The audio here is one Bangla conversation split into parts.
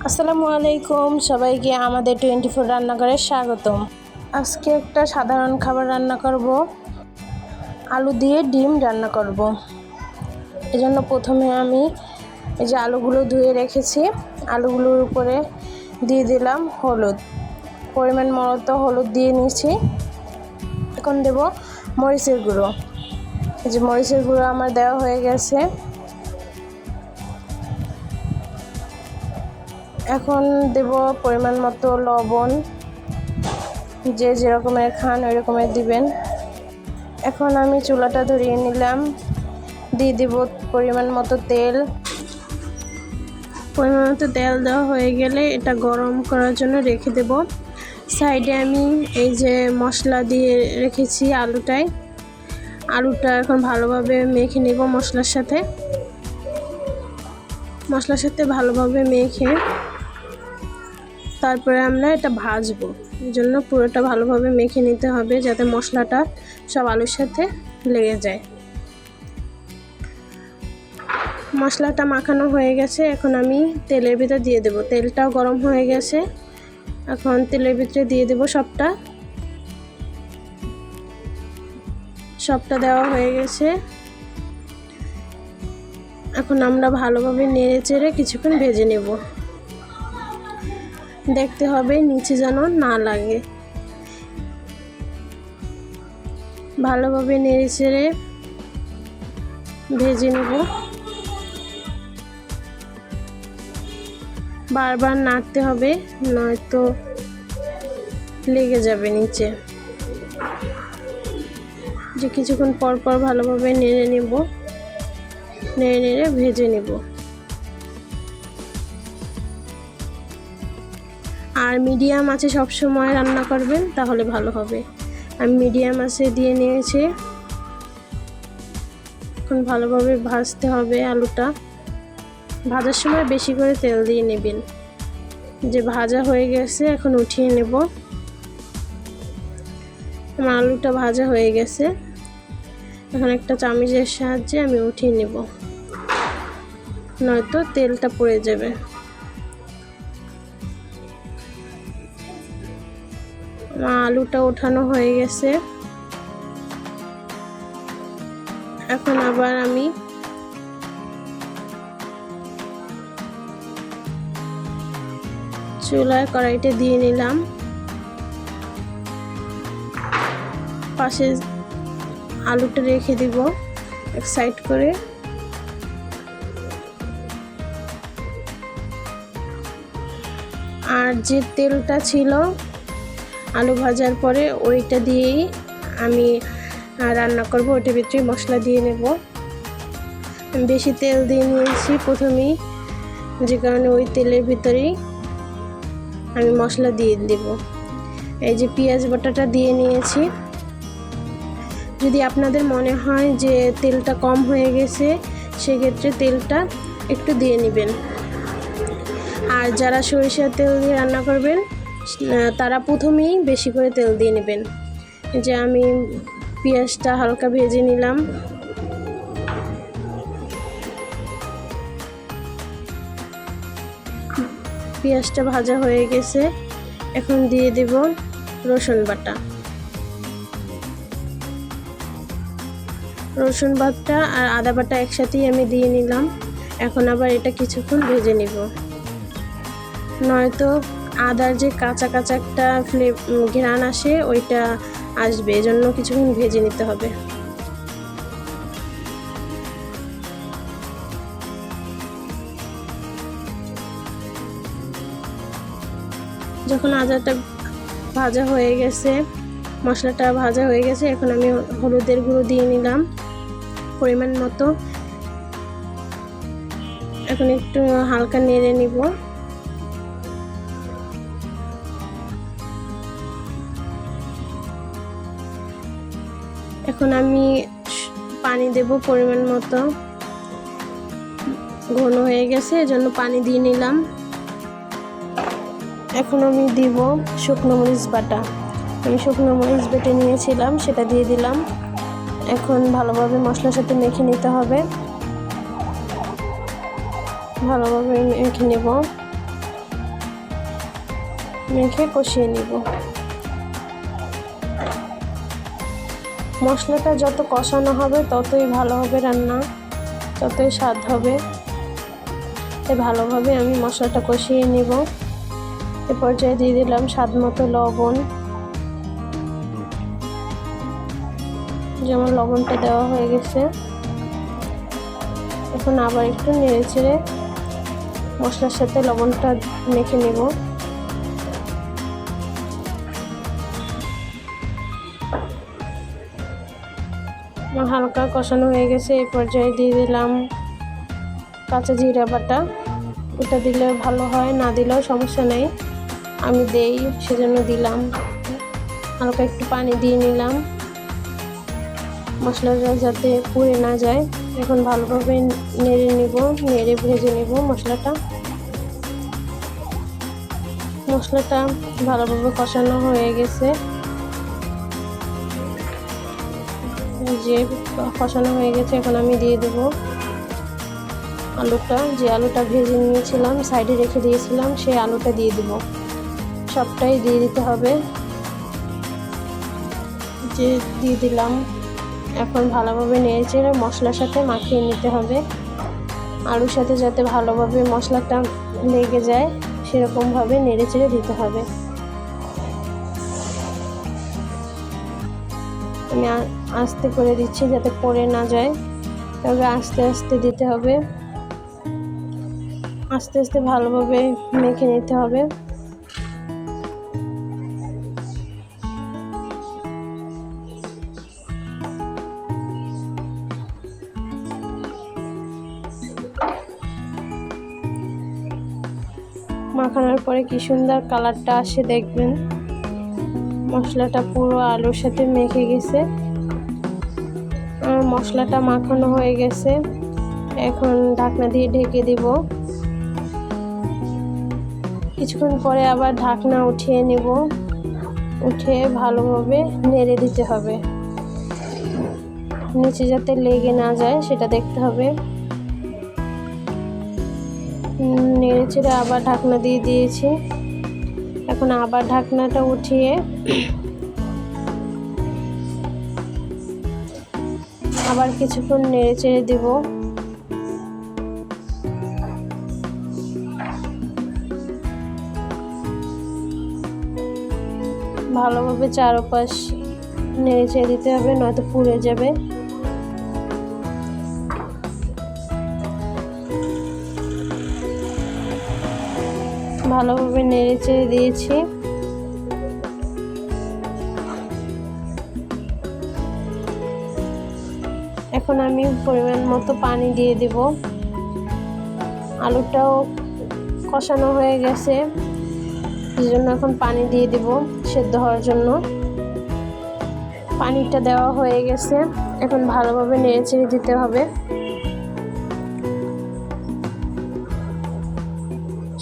আসসালামু আলাইকুম সবাইকে আমাদের 24 রান্নাঘরে স্বাগতম। আজকে একটা সাধারণ খাবার রান্না করব, আলু দিয়ে ডিম রান্না করব। এজন্য প্রথমে আমি এই যে আলুগুলো ধুয়ে রেখেছি, আলুগুলোর উপরে দিয়ে দিলাম হলুদ, পরিমাণ মতো হলুদ দিয়ে নিয়েছি। এখন দেব মরিচের গুঁড়ো। এই যে মরিচের গুঁড়ো আমার দেওয়া হয়ে গেছে। এখন দেব পরিমাণ মতো লবণ, যে যেরকমের খান ওই রকমের দিবেন। এখন আমি চুলাটা ধরিয়ে নিলাম, দিয়ে দেব পরিমাণ মতো তেল। পরিমাণ মতো তেল দেওয়া হয়ে গেলে এটা গরম করার জন্য রেখে দেব। সাইডে আমি এই যে মশলা দিয়ে রেখেছি আলুটা এখন ভালোভাবে মেখে নেব মশলার সাথে ভালোভাবে মেখে তারপরে আমরা এটা ভাজবো। এই জন্য পুরোটা ভালোভাবে মেখে নিতে হবে যাতে মশলাটা সব আলুর সাথে লেগে যায়। মশলাটা মাখানো হয়ে গেছে, এখন আমি তেলের ভিতরে দিয়ে দেব। তেলটাও গরম হয়ে গেছে, এখন তেলের ভিতরে দিয়ে দেব সবটা দেওয়া হয়ে গেছে। এখন আমরা ভালোভাবে নেড়ে চেড়ে কিছুক্ষণ ভেজে নেব। দেখতে হবে নিচে যেন না লাগে। ভালোভাবে নেড়ে চেড়ে ভেজে নেব। বারবার নাড়তে হবে, নয়তো লেগে যাবে নিচে। যে কিছুক্ষণ পর পর ভালোভাবে নেড়ে ভেজে নেব। আর মিডিয়াম আঁচে সবসময় রান্না করবেন, তাহলে ভালো হবে। আমি মিডিয়াম আঁচে দিয়ে নিয়েছি। এখন ভালোভাবে ভাজতে হবে আলুটা। ভাজার সময় বেশি করে তেল দিয়ে নেবেন। যে ভাজা হয়ে গেছে, এখন উঠিয়ে নেব। আমার আলুটা ভাজা হয়ে গেছে, এখন একটা চামচের সাহায্যে আমি উঠিয়ে নেব, নয়তো তেলটা পড়ে যাবে। আলুটা ওঠানো হয়ে গেছে। এখন আবার আমি চুলায় কড়াইতে দিয়ে নিলাম। পাশে আলুটা রেখে দিব এক সাইড করে। আর যে তেলটা ছিল আলু ভাজার পরে, ওইটা দিয়েই আমি রান্না করব। ওইটার ভিতরে মশলা দিয়ে নেব। বেশি তেল দিয়ে নিয়েছি প্রথমেই, যে কারণে ওই তেলের ভিতরেই আমি মশলা দিয়ে দেব। এই যে পেঁয়াজ বাটাটা দিয়ে নিয়েছি। যদি আপনাদের মনে হয় যে তেলটা কম হয়ে গেছে, সেক্ষেত্রে তেলটা একটু দিয়ে নেবেন। আর যারা সরিষার তেল দিয়ে রান্না করবেন, তারা প্রথমেই বেশি করে তেল দিয়ে নেবেন। যে আমি পেঁয়াজটা হালকা ভেজে নিলাম। পেঁয়াজটা ভাজা হয়ে গেছে, এখন দিয়ে দেব রসুন বাটা। রসুন বাটা আর আদা বাটা একসাথেই আমি দিয়ে নিলাম। এখন আবার এটা কিছুক্ষণ ভেজে নিব, নয়তো আদার যে কাঁচা একটা ঘ্রাণ আসে, ওইটা আসবে। এজন্য কিছুক্ষণ ভেজে নিতে হবে। যখন আদাটা ভাজা হয়ে গেছে, মশলাটা ভাজা হয়ে গেছে, এখন আমি হলুদের গুঁড়ো দিয়ে নিলাম পরিমাণ মতো। এখন একটু হালকা নেড়ে নিব। এখন আমি পানি দেব পরিমাণ মতো। ঘন হয়ে গেছে, এজন্য পানি দিয়ে নিলাম। এখন আমি দিব শুকনো মরিচ বাটা। আমি শুকনো মরিচ বেটে নিয়েছিলাম, সেটা দিয়ে দিলাম। এখন ভালোভাবে মশলার সাথে মেখে নিতে হবে। ভালোভাবে মেখে নেব। মেখে কষিয়ে নিব। মশলাটা যত কষানো হবে ততই ভালো হবে রান্না, ততই স্বাদ হবে। তাই ভালোভাবে আমি মশলাটা কষিয়ে নিব। এ পর্যায়ে দিয়ে দিলাম স্বাদ মতো লবণ। যেমন লবণটা দেওয়া হয়ে গেছে, এখন আবার একটু নেড়ে চেড়ে মশলার সাথে লবণটা মেখে নেব। হালকা কষানো হয়ে গেছে। এই পর্যায়ে দিয়ে দিলাম কাঁচা জিরা বাটা। এটা দিলে ভালো হয়, না দিলেও সমস্যা নেই, আমি দেই সেজন্য দিলাম। হালকা একটু পানি দিয়ে নিলাম মশলাটা যাতে পুড়ে না যায়। এখন ভালোভাবে নেড়ে নিব, নেড়ে ভেজে নিব মশলাটা। মশলাটা ভালোভাবে কষানো হয়ে গেছে। যে কষানো হয়ে গেছে, এখন আমি দিয়ে দেবো আলুটা। যে আলুটা ভেজে নিয়েছিলাম, সাইডে রেখে দিয়েছিলাম, সেই আলুটা দিয়ে দেব। সবটাই দিয়ে দিতে হবে। যে দিয়ে দিলাম। এখন ভালোভাবে নেড়ে চেড়ে মশলার সাথে মাখিয়ে নিতে হবে। আলুর সাথে যাতে ভালোভাবে মশলাটা লেগে যায় সেরকমভাবে নেড়ে চেড়ে দিতে হবে। আমি আস্তে করে দিচ্ছি যাতে পড়ে না যায়, তবে আস্তে আস্তে দিতে হবে। আস্তে আস্তে ভালোভাবে মেখে নিতে হবে। মাখানোর পরে কি সুন্দর কালারটা আসে দেখবেন। মশলাটা পুরো আলুর সাথে মেখে গেছে। মশলাটা মাখানো হয়ে গেছে। এখন ঢাকনা দিয়ে ঢেকে দিব। কিছুক্ষণ পরে আবার ঢাকনা উঠিয়ে নেব। উঠিয়ে ভালোভাবে নেড়ে দিতে হবে, নিচে যাতে লেগে না যায় সেটা দেখতে হবে। নেড়ে চেড়ে আবার ঢাকনা দিয়ে দিয়েছি। এখন আবার ঢাকনাটা উঠিয়ে আবার কিছুক্ষণ নেড়ে চেড়ে দিব। ভালোভাবে চারপাশ নেড়ে চেড়ে দিতে হবে, নয়তো পুড়ে যাবে। ভালোভাবে নেড়ে চেড়ে দিয়েছি। এখন আমি পরিমাণ মতো পানি দিয়ে দেব। আলুটাও কষানো হয়ে গেছে, সেজন্য এখন পানি দিয়ে দেব সেদ্ধ হওয়ার জন্য। পানিটা দেওয়া হয়ে গেছে। এখন ভালোভাবে নেড়ে চেড়ে দিতে হবে।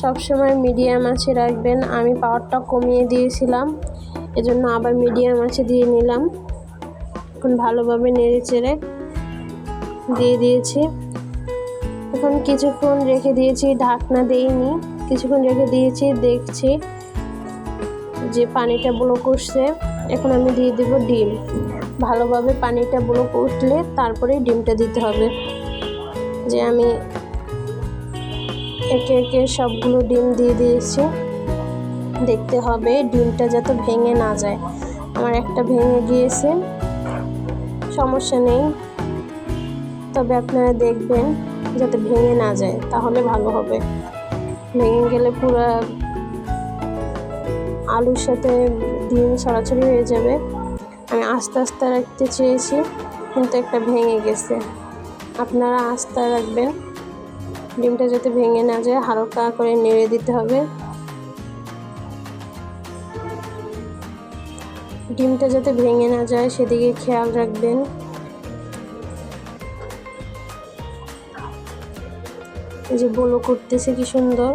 সবসময় মিডিয়াম আঁচে রাখবেন। আমি পাওয়ারটা কমিয়ে দিয়েছিলাম, এজন্য আবার মিডিয়াম আঁচে দিয়ে নিলাম। এখন ভালোভাবে নেড়ে চেড়ে দিয়ে দিয়েছি। এখন কিছুক্ষণ রেখে দিয়েছি, ঢাকনা দেইনি, কিছুক্ষণ রেখে দিয়েছি। দেখছি যে পানিটা ব্লক উঠছে। এখন আমি দিয়ে দেব ডিম। ভালোভাবে পানিটা ব্লক উঠলে তারপরে ডিমটা দিতে হবে। যে আমি একে একে সবগুলো ডিম দিয়ে দিয়েছি। দেখতে হবে ডিমটা যাতে ভেঙে না যায়। আমার একটা ভেঙে গিয়েছে, সমস্যা নেই, তবে আপনারা দেখবেন যাতে ভেঙে না যায়, তাহলে ভালো হবে। ভেঙে গেলে পুরো আলুর সাথে ডিম ছড়াছড়ি হয়ে যাবে। আমি আস্তে আস্তে রাখতে চেয়েছি, কিন্তু একটা ভেঙে গেছে। আপনারা আস্তে রাখবেন, ডিমটা যাতে ভেঙে না যায়। হালকা করে নেড়ে দিতে হবে। ডিমটা যাতে ভেঙে না যায় সেদিকে খেয়াল রাখবেন। এই যে বলো করতেছে কি সুন্দর।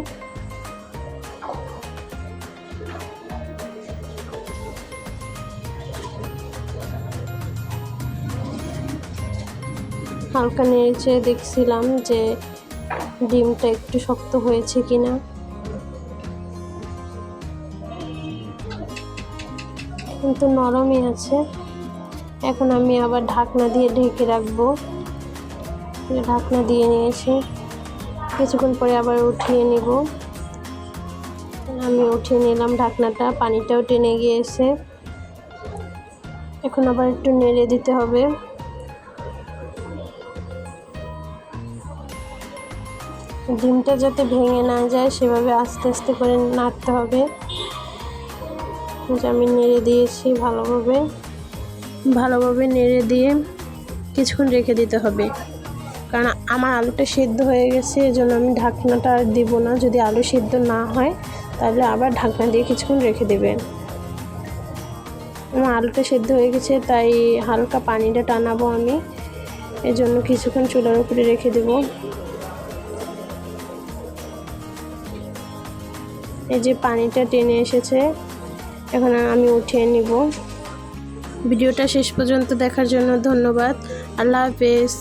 হালকা নেড়েছে দেখছিলাম যে ডিমটা একটু শক্ত হয়েছে কিনা। কিন্তু নরমই আছে। এখন আমি আবার ঢাকনা দিয়ে ঢেকে রাখবো। ঢাকনা দিয়ে নিয়েছি, কিছুক্ষণ পরে আবার উঠিয়ে নিব। আমি উঠিয়ে নিলাম ঢাকনাটা, পানিটাও টেনে গিয়েছে। এখন আবার একটু নেড়ে দিতে হবে। ডিমটা যাতে ভেঙে না যায় সেভাবে আস্তে আস্তে করে নাড়তে হবে। আমি নেড়ে দিয়েছি ভালোভাবে নেড়ে দিয়ে কিছুক্ষণ রেখে দিতে হবে, কারণ আমার আলুটা সেদ্ধ হয়ে গেছে। এজন্য আমি ঢাকনাটা আর দিব না। যদি আলু সেদ্ধ না হয় তাহলে আবার ঢাকনা দিয়ে কিছুক্ষণ রেখে দেবেন। আমার আলুটা সেদ্ধ হয়ে গেছে, তাই হালকা পানিটা টানাবো আমি, এজন্য কিছুক্ষণ চুলার উপরে রেখে দেব। এই যে পানিটা টেনে এসেছে, এখন আমি উঠিয়ে নিব। ভিডিওটা শেষ পর্যন্ত দেখার জন্য ধন্যবাদ। আল্লাহ হাফেজ।